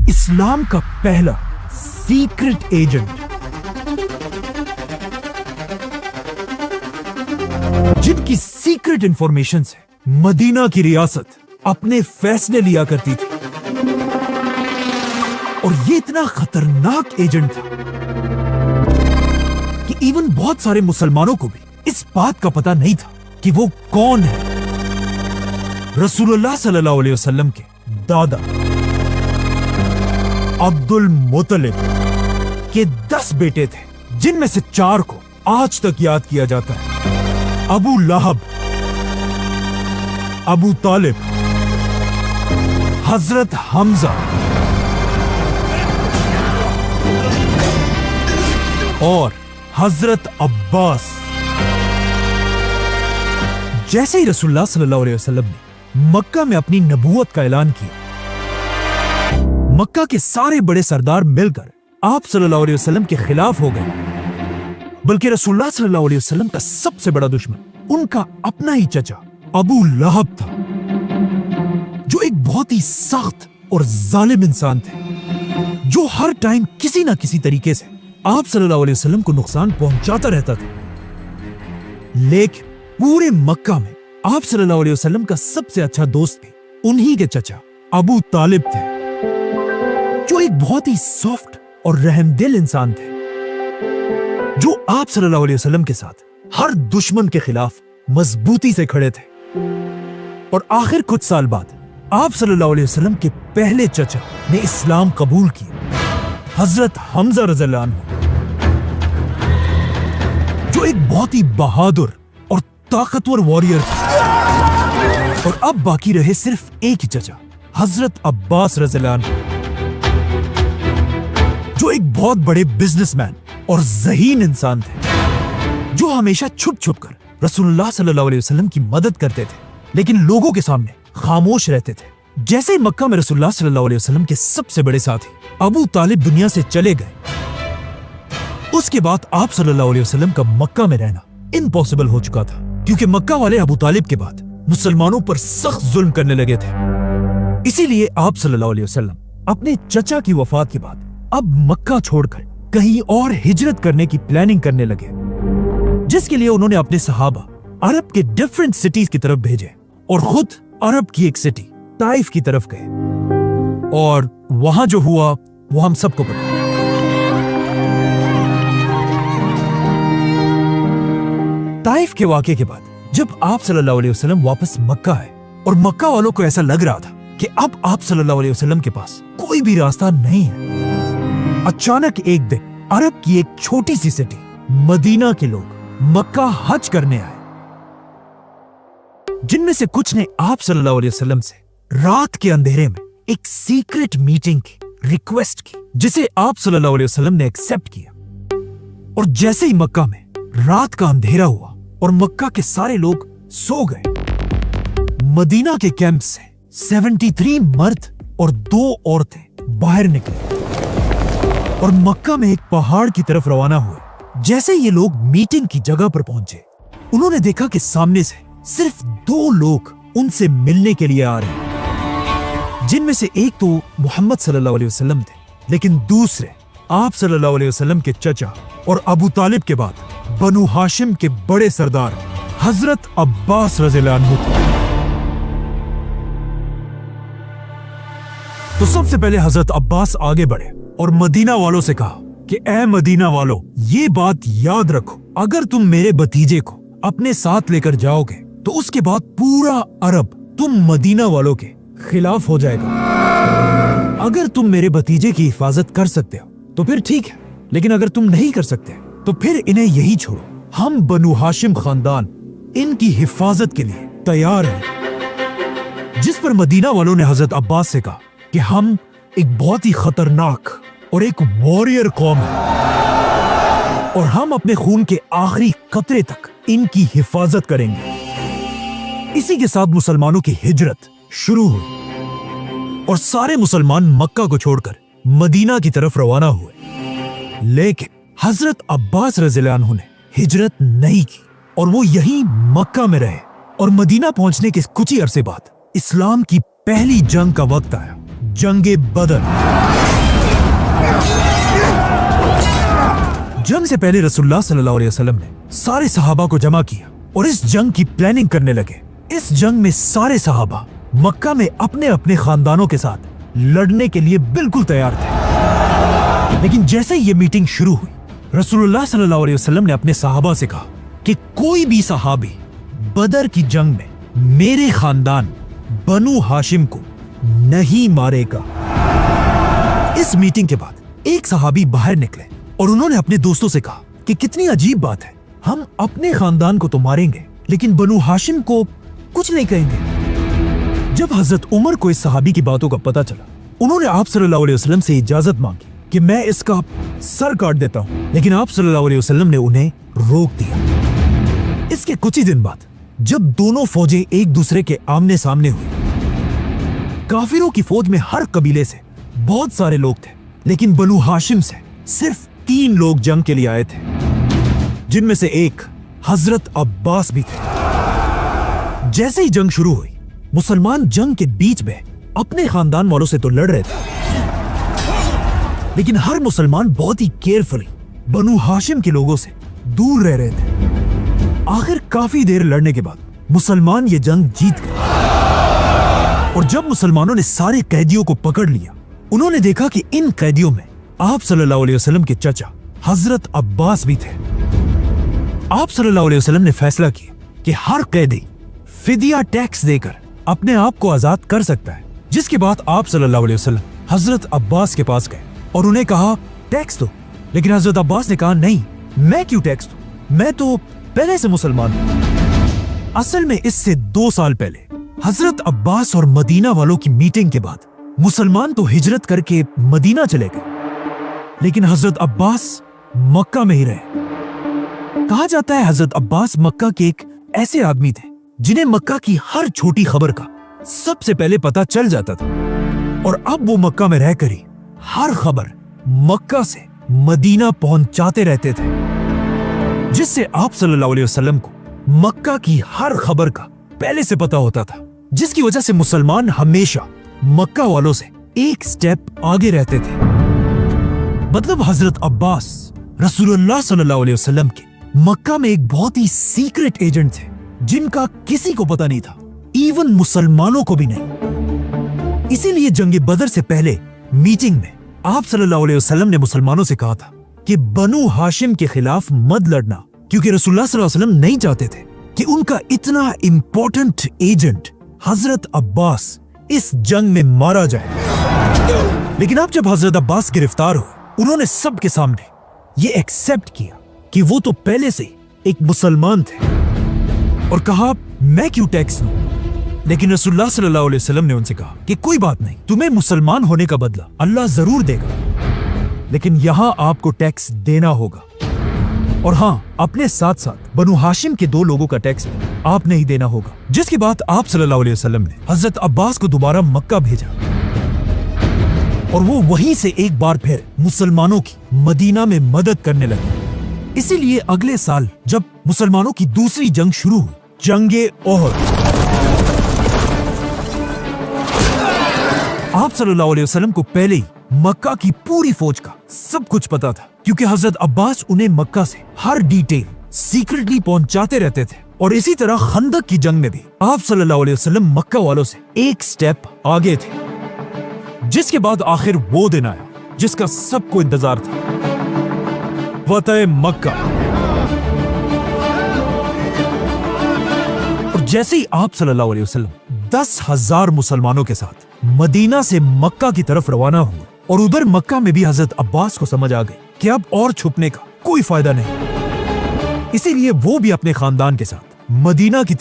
इस्लाम का पहला secret agent जिनकी सीक्रेट इंफॉर्मेशन से मदीना की रियासत अपने फैसले लिया करती थी। और ये इतना खतरनाक एजेंट था कि इवन बहुत सारे मुसलमानों को भी इस बात का पता नहीं था कि वो कौन है। रसूलुल्लाह सल्लल्लाहु अलैहि वसल्लम के दादा अब्दुल मुत्तलिब के 10 बेटे थे, जिनमें से 4 को आज तक याद किया जाता है। अबू लहब, अबू तालिब, हजरत हमजा और हजरत अब्बास। जैसे ही रसूलुल्लाह सल्लल्लाहु अलैहि वसल्लम ने मक्का में अपनी नबूवत का ऐलान किया, मक्का के सारे बड़े सरदार मिलकर आप सल्लल्लाहु अलैहि वसल्लम के खिलाफ हो गए। बल्कि रसूलुल्लाह सल्लल्लाहु अलैहि वसल्लम का सबसे बड़ा दुश्मन उनका अपना ही चचा अबू लहब था, जो एक बहुत ही सख्त और जालिम इंसान थे, जो हर टाइम किसी ना किसी तरीके से आप सल्लल्लाहु अलैहि वसल्लम को नुकसान पहुंचाता रहता था। लेकिन पूरे मक्का में आप सल्लल्लाहु अलैहि वसल्लम का सबसे अच्छा दोस्त भी उन्हीं के चचा अबू तालिब थे, जो एक बहुत ही सॉफ्ट और रहमदिल इंसान थे, जो आप सल्लल्लाहु अलैहि वसल्लम के साथ हर दुश्मन के खिलाफ मजबूती से खड़े थे। और आखिर कुछ साल बाद आप सल्लल्लाहु अलैहि वसल्लम के पहले चचा ने इस्लाम कबूल किया, हजरत हमजा रज़ियल्लाहु अन्हु, जो एक बहुत ही बहादुर और ताकतवर वॉरियर था। और अब बाकी रहे सिर्फ एक ही चचा, हजरत अब्बास रज़ियल्लाहु अन्हु, जो एक बहुत बड़े बिजनेसमैन और ज़हीन इंसान थे, जो हमेशा छुप छुप कर रसूलुल्लाह सल्लल्लाहु अलैहि वसल्लम की मदद करते थे, लेकिन लोगों के सामने खामोश रहते थे। जैसे ही मक्का में रसूलुल्लाह सल्लल्लाहु अलैहि वसल्लम के सबसे बड़े साथी अबू तालिब दुनिया से चले गए, उसके बाद आप सल्लल्लाहु अलैहि वसल्लम का मक्का में रहना इम्पॉसिबल हो चुका था, क्योंकि मक्का वाले अबू तालिब के बाद मुसलमानों पर सख्त जुल्म करने लगे थे। इसीलिए आप सल्लल्लाहु अलैहि वसल्लम अपने चचा की वफात के बाद अब मक्का छोड़कर कहीं और हिजरत करने की प्लानिंग करने लगे, जिसके लिए उन्होंने अपने सहाबा अरब के डिफरेंट सिटीज की तरफ भेजे और खुद अरब की एक सिटी ताइफ की तरफ गए। और वहां जो हुआ वो हम सबको पता है। ताइफ के वाक़े के बाद जब आप सल्लल्लाहु अलैहि वसल्लम वापस मक्का आए और मक्का वालों को ऐसा लग रहा था कि अब आप सल्लल्लाहु अलैहि वसल्लम के पास कोई भी रास्ता नहीं है, अचानक एक दिन अरब की एक छोटी सी सिटी मदीना के लोग मक्का हज करने आए, जिनमें से कुछ ने आप सल्लल्लाहु अलैहि वसल्लम से रात के अंधेरे में एक सीक्रेट मीटिंग की रिक्वेस्ट की, जिसे आप सल्लल्लाहु अलैहि वसल्लम ने एक्सेप्ट किया। और जैसे ही मक्का में रात का अंधेरा हुआ और मक्का के सारे लोग सो गए, मदीना के कैंप से 73 मर्द और 2 औरतें बाहर निकले और मक्का में एक पहाड़ की तरफ रवाना हुए। जैसे ये लोग मीटिंग की जगह पर पहुंचे, उन्होंने देखा कि सामने से सिर्फ 2 लोग उनसे मिलने के लिए आ रहे हैं, जिनमें से एक तो मोहम्मद सल्लल्लाहु अलैहि वसल्लम थे, लेकिन दूसरे आप सल्लल्लाहु अलैहि वसल्लम के चचा और अबू तालिब के बाद बनु हाशिम के बड़े सरदार हजरत अब्बास रज़ियल्लाहु अन्हु थे। तो सबसे पहले हजरत अब्बास आगे बढ़े और मदीना वालों से कहा कि ए मदीना वालों, ये बात याद रखो, अगर तुम मेरे भतीजे को अपने साथ लेकर जाओगे तो उसके बाद पूरा अरब तुम मदीना वालों के खिलाफ हो जाएगा। अगर तुम मेरे भतीजे की हिफाजत कर सकते हो तो फिर ठीक है, लेकिन अगर तुम नहीं कर सकते तो फिर इन्हें यही छोड़ो, हम बनु हाशिम खानदान इनकी हिफाजत के लिए तैयार हैं। जिस पर मदीना वालों ने हजरत अब्बास से कहा कि हम एक बहुत ही खतरनाक और एक वॉरियर कौम है और हम अपने खून के आखिरी कतरे तक इनकी हिफाजत करेंगे। इसी के साथ मुसलमानों की हिजरत शुरू हुई और सारे मुसलमान मक्का को छोड़कर मदीना की तरफ रवाना हुए। लेकिन हजरत अब्बास रज़ियल्लाहु अन्हु ने हिजरत नहीं की और वो यहीं मक्का में रहे। और मदीना पहुंचने के कुछ ही अरसे बाद इस्लाम की पहली जंग का वक्त आया, जंगे बदर। जंग से पहले रसूलुल्लाह सल्लल्लाहु अलैहि वसल्लम ने सारे सहाबा को जमा किया और इस जंग की प्लानिंग करने लगे। इस जंग में सारे सहाबा मक्का में अपने अपने खानदानों के साथ लड़ने के लिए बिल्कुल तैयार थे। लेकिन जैसे ही ये मीटिंग शुरू हुई, रसूलुल्लाह सल्लल्लाहु अलैहि वसल्लम ने अपने सहाबा से कहा कि कोई भी सहाबी बदर की जंग में मेरे खानदान बनु हाशिम को नहीं मारेगा। इस मीटिंग के बाद एक सहाबी बाहर निकले और उन्होंने अपने दोस्तों से कहा कि कितनी अजीब बात है, हम अपने खानदान को तो मारेंगे लेकिन बनु हाशिम को कुछ नहीं कहेंगे। जब हजरत उमर को इस सहाबी की बातों का पता चला, उन्होंने आप सल्लल्लाहु अलैहि वसल्लम से इजाजत मांगी कि मैं इसका सर काट देता हूं, लेकिन आप सल्लल्लाहु अलैहि वसल्लम ने उन्हें रोक दिया। इसके कुछ ही दिन बाद जब दोनों फौजें एक दूसरे के आमने सामने हुई, काफिरों की फौज में हर कबीले से बहुत सारे लोग थे, लेकिन बनु हाशिम से सिर्फ 3 लोग जंग के लिए आए थे, जिनमें से एक हजरत अब्बास भी थे। जैसे ही जंग शुरू हुई, मुसलमान जंग के बीच में अपने खानदान वालों से तो लड़ रहे थे, लेकिन हर मुसलमान बहुत ही केयरफुली बनु हाशिम के लोगों से दूर रह रहे थे। आखिर काफी देर लड़ने के बाद मुसलमान ये जंग जीत गए और जब मुसलमानों ने सारे कैदियों को पकड़ लिया, उन्होंने देखा कि इन कैदियों में आप सल्लल्लाहु अलैहि वसल्लम के चचा हजरत अब्बास भी थे। आप सल्लल्लाहु अलैहि वसल्लम ने फैसला किया कि हर कैदी फिदिया टैक्स देकर अपने आप को आजाद कर सकता है। जिसके बाद आप सल्लल्लाहु अलैहि वसल्लम हजरत अब्बास के पास गए और उन्हें कहा टैक्स दो, लेकिन हजरत अब्बास ने कहा नहीं, मैं क्यों टैक्स दूं, मैं तो पहले से मुसलमान हूं। असल में इससे 2 साल पहले हजरत अब्बास और मदीना वालों की मीटिंग के बाद मुसलमान तो हिजरत करके मदीना चले गए, लेकिन हजरत अब्बास मक्का में ही रहे। कहा जाता है हजरत अब्बास मक्का के एक ऐसे आदमी थे जिन्हें मक्का की हर छोटी खबर का सबसे पहले पता चल जाता था, और अब वो मक्का में रहकर ही हर खबर मक्का से मदीना पहुंचाते रहते थे, जिससे आप सल्लल्लाहु अलैहि वसल्लम को मक्का की हर खबर का पहले से पता होता था, जिसकी वजह से मुसलमान हमेशा मक्का वालों से एक स्टेप आगे रहते थे। मतलब हजरत अब्बास रसूलुल्लाह सल्लल्लाहु अलैहि वसल्लम के मक्का में एक बहुत ही सीक्रेट एजेंट थे, जिनका किसी को पता नहीं था, इवन मुसलमानों को भी नहीं। इसीलिए जंग बदर से पहले मीटिंग में आप सल्लल्लाहु अलैहि वसल्लम ने मुसलमानों से कहा था कि बनु हाशिम के खिलाफ मत लड़ना, क्योंकि रसूलुल्लाह सल्लल्लाहु अलैहि वसल्लम नहीं चाहते थे कि उनका इतना इंपॉर्टेंट एजेंट हजरत अब्बास इस जंग में मारा जाए। लेकिन अब जब हजरत अब्बास गिरफ्तार हुए, उन्होंने सबके सामने ये एक्सेप्ट किया कि वो तो पहले से एक मुसलमान थे और कहा मैं क्यों टैक्स दूं। लेकिन रसूलुल्लाह सल्लल्लाहु अलैहि वसल्लम ने उनसे कहा कि कोई बात नहीं, तुम्हें मुसलमान होने का बदला अल्लाह जरूर देगा, लेकिन यहां आपको टैक्स देना होगा, और हाँ, अपने साथ साथ बनु हाशिम के 2 लोगों का टैक्स आपने ही देना होगा। जिसके बाद आप सल्लल्लाहु अलैहि वसल्लम ने हजरत अब्बास को दोबारा मक्का भेजा और वो वहीं से एक बार फिर मुसलमानों की मदीना में मदद करने लगे। इसीलिए अगले साल जब मुसलमानों की दूसरी जंग शुरू हुई, जंगे ओहद, आप सल्लल्लाहु अलैहि वसल्लम को पहले ही मक्का की पूरी फौज का सब कुछ पता था, क्योंकि हजरत अब्बास उन्हें मक्का से हर डिटेल सीक्रेटली पहुंचाते रहते थे। और इसी तरह खंदक की जंग में भी आप सल्लल्लाहु अलैहि वसल्लम मक्का वालों से एक स्टेप आगे थे। जिसके बाद आखिर वो दिन आया जिसका सबको इंतजार था, फतह मक्का। और जैसे ही आप सल्लल्लाहु अलैहि वसल्लम 10,000 मुसलमानों के साथ मदीना से मक्का की तरफ रवाना हुए, और उधर मक्का में भी हजरत अब्बास को समझ आ गई कि अब और छुपने का कोई फायदा नहीं, इसीलिए वो भी अपने खानदान के साथ मदीना की तरफ